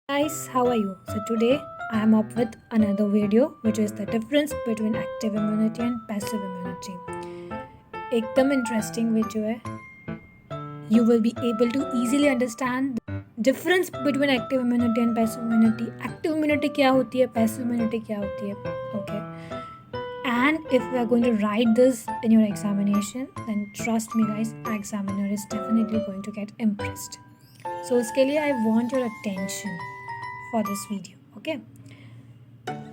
Guys, how are you? So today I am up with another video which is the difference between active immunity and passive immunity. एकदम interesting video है. You will be able to easily understand the difference between active immunity and passive immunity. Active immunity क्या होती है, passive immunity क्या होती है. Okay. And if we are going to write this in your examination, then trust me guys, our examiner is definitely going to get impressed. So उसके लिए I want your attention for this video. Okay.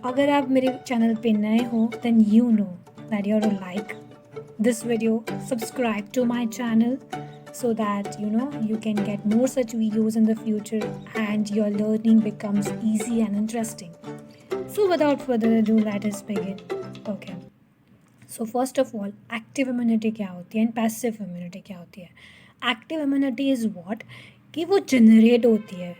अगर आप मेरे channel पे नए हो then you know that you have to like this video, subscribe to my channel so that you can get more such videos in the future and your learning becomes easy and interesting. So without further ado, let us begin. Okay. So first of all, active immunity क्या होती है and passive immunity क्या होती है. Active immunity is what कि वो generate होती है,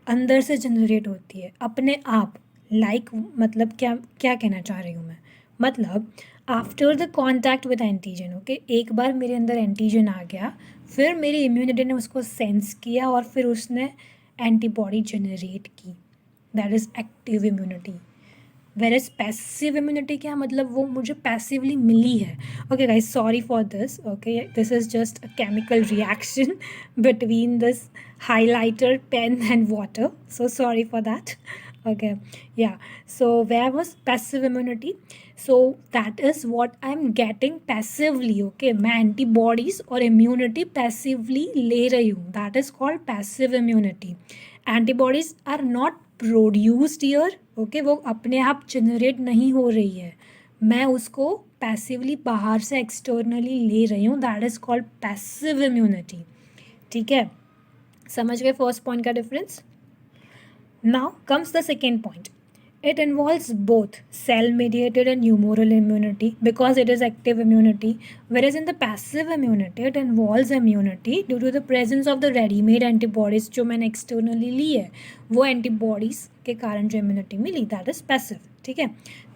अंदर से जनरेट होती है अपने आप. मतलब क्या क्या कहना चाह रही हूँ मैं, मतलब after the contact with antigen. Okay, एक बार मेरे अंदर एंटीजन आ गया, फिर मेरी इम्यूनिटी ने उसको सेंस किया और फिर उसने एंटीबॉडी जनरेट की. That is active immunity. Where is passive immunity क्या, मतलब वो मुझे पैसिवली मिली है. Okay guys, sorry for this. Okay, this is just a chemical reaction between this highlighter, pen and water, so sorry for that. Okay, yeah, so where was passive immunity? So that is what I'm getting passively. Okay, मैं antibodies और immunity passively ले रही हूँ. That is called passive immunity. Antibodies are not produced here. Okay, वो अपने आप generate नहीं हो रही है, मैं उसको पैसिवली बाहर से एक्सटर्नली ले रही हूँ. That is called passive immunity. ठीक है, समझ गए फर्स्ट पॉइंट का difference. Now comes the second point. It involves both cell-mediated and humoral immunity because it is active immunity, whereas in the passive immunity it involves immunity due to the presence of the ready-made antibodies जो मैंने externally ली है, वो antibodies के कारण जो immunity milli, that is passive. ठीक है.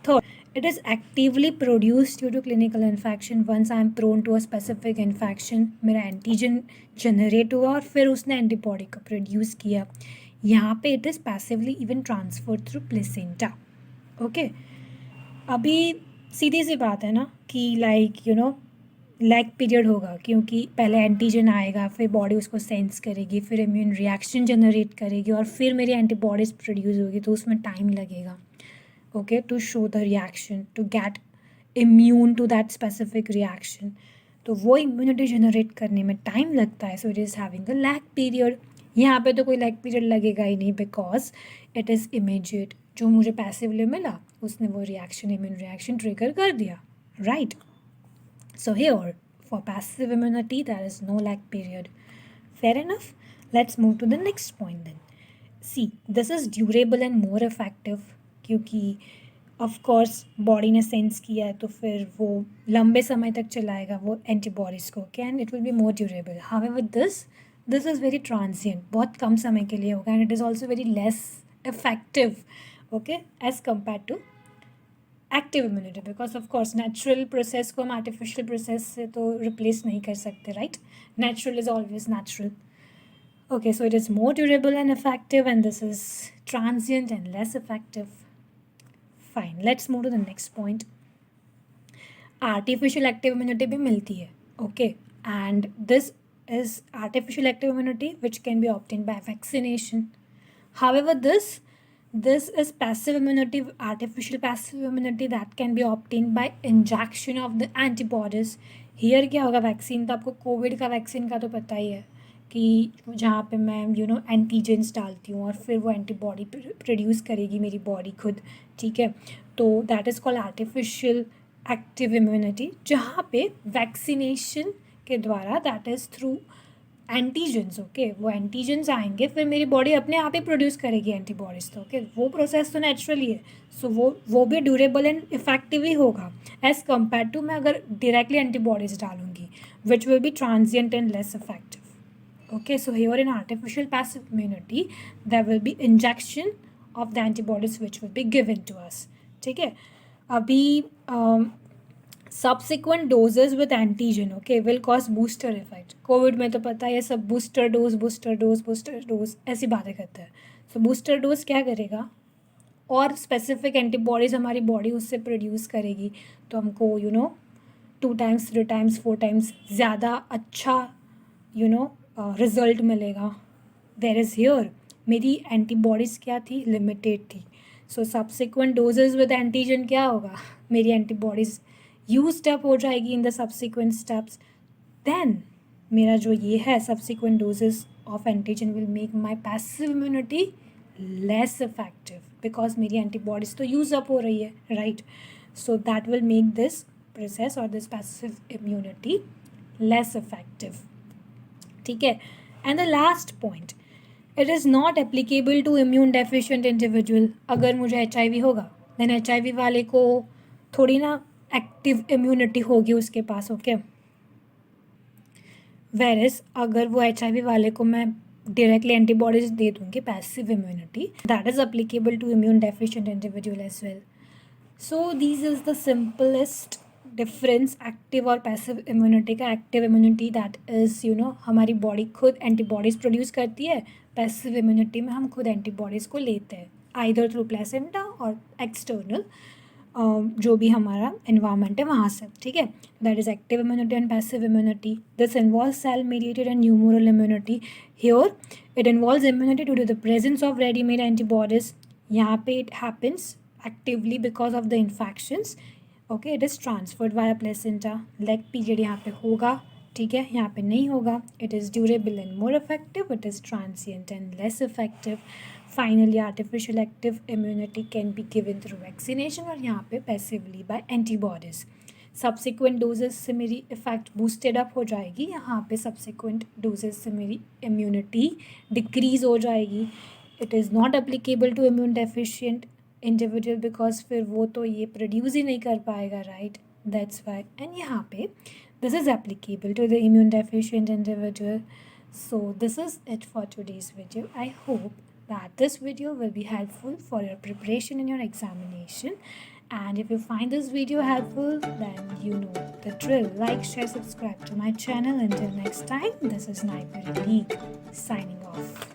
Third, it is actively produced due to clinical infection. Once I am prone to a specific infection, मेरा antigen generate हुआ और फिर उसने antibody को produce किया. यहाँ पे it is passively even transfer through placenta. Okay, अभी सीधी सी बात है ना कि लैग पीरियड होगा, क्योंकि पहले एंटीजन आएगा, फिर बॉडी उसको सेंस करेगी, फिर इम्यून रिएक्शन जनरेट करेगी और फिर मेरी एंटीबॉडीज़ प्रोड्यूस होगी, तो उसमें टाइम लगेगा. Okay, to show the reaction, to get immune to that specific reaction. तो वो इम्यूनिटी जनरेट करने में टाइम लगता है. So it is having a lag period. यहाँ पे तो कोई लैग पीरियड लगेगा ही नहीं बिकॉज इट इज़ इमीडिएट. जो मुझे पैसिवली मिला उसने वो रिएक्शन, इम्यून रिएक्शन ट्रिगर कर दिया. Right. So here for passive immunity there is no lag period. Fair enough. Let's move to the next point then. See, this is durable and more effective, क्योंकि of course body ने sense किया है तो फिर वो लंबे समय तक चलाएगा वो एंटीबॉडीज़ को, can it will be more durable. However this is very transient, बहुत कम समय के लिए होगा, and it is also very less effective. Okay, as compare to active immunity, because of course natural process को हम आर्टिफिशियल प्रोसेस से तो रिप्लेस नहीं कर सकते. Right, natural is always natural. Okay, so it is more durable and effective, and this is transient and less effective. Fine, let's move to the next point. Artificial active immunity भी मिलती है. Okay, and this is artificial active immunity which can be obtained by vaccination. However, this is passive immunity, artificial passive immunity that can be obtained by injection of the antibodies. Here क्या होगा, vaccine तो आपको Covid का vaccine का तो पता ही है कि जहाँ पे मैं एंटीजेंस डालती हूँ और फिर वो एंटीबॉडी प्रोड्यूस करेगी मेरी बॉडी खुद. ठीक है, तो that is called artificial active immunity, जहाँ पे वैक्सीनेशन के द्वारा, that is through antigens. Okay, वो एंटीजेंस आएंगे, फिर मेरी बॉडी अपने आप ही प्रोड्यूस करेगी एंटीबॉडीज़. तो ओके, वो प्रोसेस तो नेचुरली है. सो वो भी ड्यूरेबल एंड इफेक्टिव ही होगा एज़ कम्पेयर टू मैं अगर डायरेक्टली एंटीबॉडीज़ डालूंगी, which will be transient and less effective. Okay, so here in artificial passive immunity, there will be injection of the antibodies which will be given to us. ठीक है, अभी subsequent doses with antigen, okay, will cause booster effect. Covid में तो पता है सब booster dose ऐसी बातें करते हैं. सो बूस्टर डोज क्या करेगा, और स्पेसिफिक एंटीबॉडीज़ हमारी बॉडी उससे प्रोड्यूस करेगी, तो हमको 2 टाइम्स 3 टाइम्स 4 टाइम्स ज़्यादा अच्छा रिजल्ट मिलेगा। वेयर इज़ हियर मेरी एंटीबॉडीज़ क्या थी, लिमिटेड थी। So subsequent doses with antigen क्या होगा, मेरी एंटीबॉडीज़ यूज्ड अप हो जाएगी in the subsequent steps, then मेरा जो ये है subsequent doses of antigen will make my passive immunity less effective, because मेरी एंटीबॉडीज़ तो यूज अप हो रही है, right. So that will make this process और this passive immunity less effective, ठीक है। And the last point, it is not applicable to immune deficient individual. अगर मुझे HIV होगा, देन HIV वाले को थोड़ी ना एक्टिव इम्यूनिटी होगी उसके पास, ओके। वेरस अगर वो HIV वाले को मैं डायरेक्टली एंटीबॉडीज दे दूँगी, passive immunity, that is applicable to immune deficient individual as well. So this is the simplest difference active और पैसिव इम्यूनिटी का। एक्टिव इम्यूनिटी दैट इज़ हमारी बॉडी खुद एंटीबॉडीज़ प्रोड्यूस करती है, पैसिव इम्यूनिटी में हम खुद एंटीबॉडीज़ को लेते हैं, आइदर थ्रू प्लेसेंटा और एक्सटर्नल जो भी हमारा एनवायरनमेंट है वहाँ से, ठीक है। That is active immunity and passive immunity. This involve cell mediated and humoral immunity. Here it involves immunity due to the presence of readymade antibodies. यहाँ पे it happens actively because of the infections, okay. It is transferred via placenta. Lag period यहाँ पे होगा, ठीक है, यहाँ पे नहीं होगा। It is durable and more effective, it is transient and less effective. Finally artificial active immunity can be given through vaccination, और यहाँ पे passively by antibodies. Subsequent doses से मेरी इफेक्ट बूस्टेड अप हो जाएगी, यहाँ पे सब्सिक्वेंट डोजेस से मेरी इम्यूनिटी डिक्रीज़ हो जाएगी। It is not applicable to immune deficient individual, because फिर वो तो ये प्रोड्यूस ही नहीं कर पाएगा, राइट, दैट्स वाई। एंड यहाँ पे this is applicable to the immune deficient individual. So this is it for today's video. I hope that this video will be helpful for your preparation in your examination. And if you find this video helpful, then you know the drill. Like, share, subscribe to my channel. Until next time, this is Naipuri League signing off.